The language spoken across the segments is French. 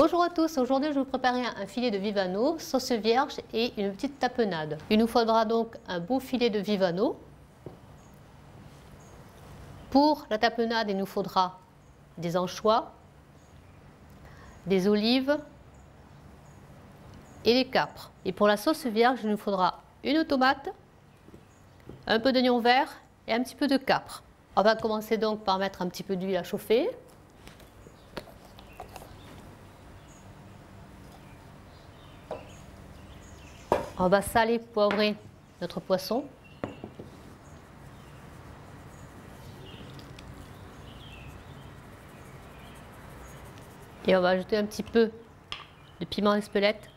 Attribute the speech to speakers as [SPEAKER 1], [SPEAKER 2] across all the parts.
[SPEAKER 1] Bonjour à tous, aujourd'hui je vais vous préparer un filet de Vivano, sauce vierge et une petite tapenade. Il nous faudra donc un beau filet de Vivano. Pour la tapenade, il nous faudra des anchois, des olives et des capres. Et pour la sauce vierge, il nous faudra une tomate, un peu d'oignon vert et un petit peu de capre. On va commencer donc par mettre un petit peu d'huile à chauffer. On va saler, poivrer notre poisson. Et on va ajouter un petit peu de piment d'Espelette.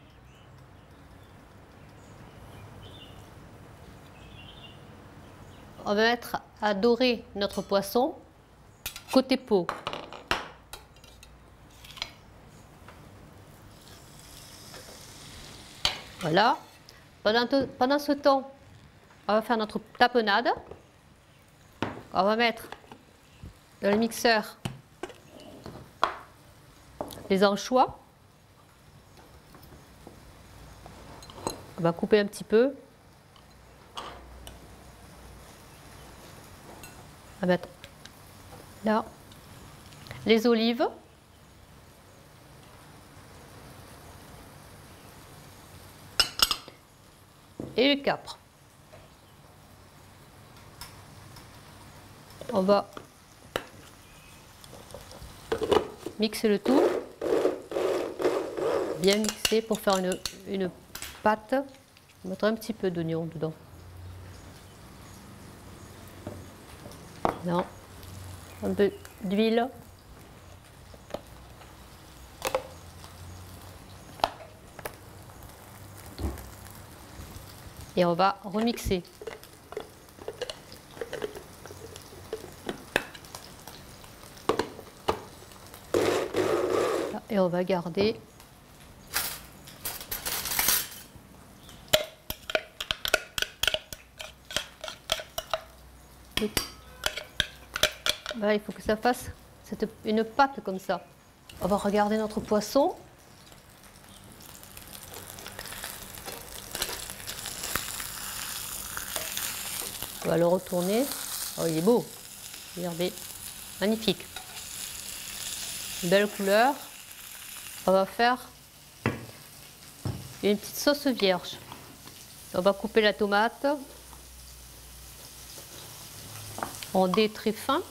[SPEAKER 1] On va mettre à dorer notre poisson côté peau. Voilà. Pendant ce temps, on va faire notre tapenade. On va mettre dans le mixeur les anchois. On va couper un petit peu. On va mettre là les olives. Et le capre. On va mixer le tout, bien mixer pour faire une pâte. On va mettre un petit peu d'oignon dedans. Non. Un peu d'huile. Et on va remixer. Et on va garder voilà, il faut que ça fasse une pâte comme ça. On va regarder notre poisson. On va le retourner. Oh, il est beau. Regardez, magnifique. Une belle couleur. On va faire une petite sauce vierge. On va couper la tomate en dés très fins.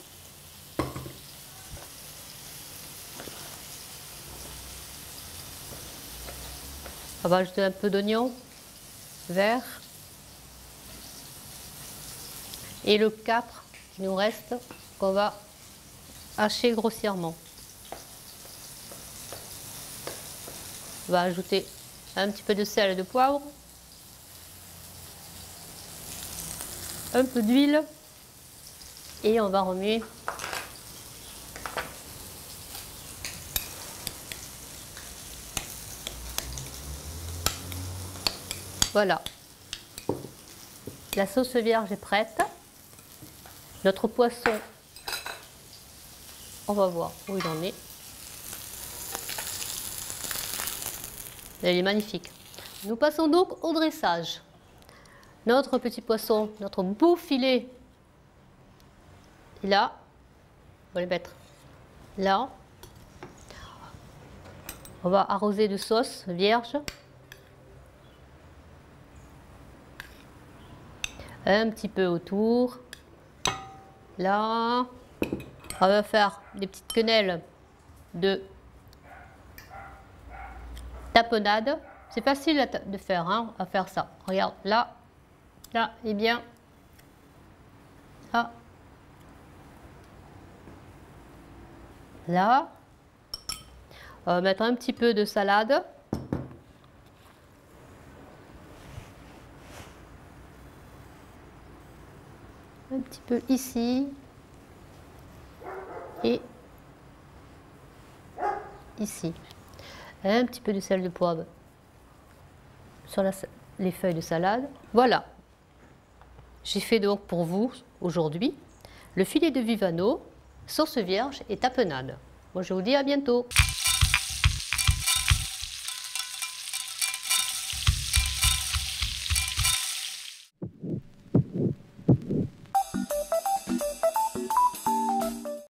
[SPEAKER 1] On va ajouter un peu d'oignon vert. Et le capre qui nous reste, qu'on va hacher grossièrement. On va ajouter un petit peu de sel et de poivre, un peu d'huile et on va remuer. Voilà, la sauce vierge est prête. Notre poisson, on va voir où il en est. Il est magnifique. Nous passons donc au dressage. Notre petit poisson, notre beau filet, est là. On va le mettre là. On va arroser de sauce vierge. Un petit peu autour. Là, on va faire des petites quenelles de tapenade. C'est facile de faire, hein, à faire ça. Regarde, là, là, et bien, là, là. On va mettre un petit peu de salade. Un petit peu ici et ici. Un petit peu de sel de poivre sur les feuilles de salade. Voilà. J'ai fait donc pour vous aujourd'hui le filet de Vivano, sauce vierge et tapenade. Moi je vous dis à bientôt.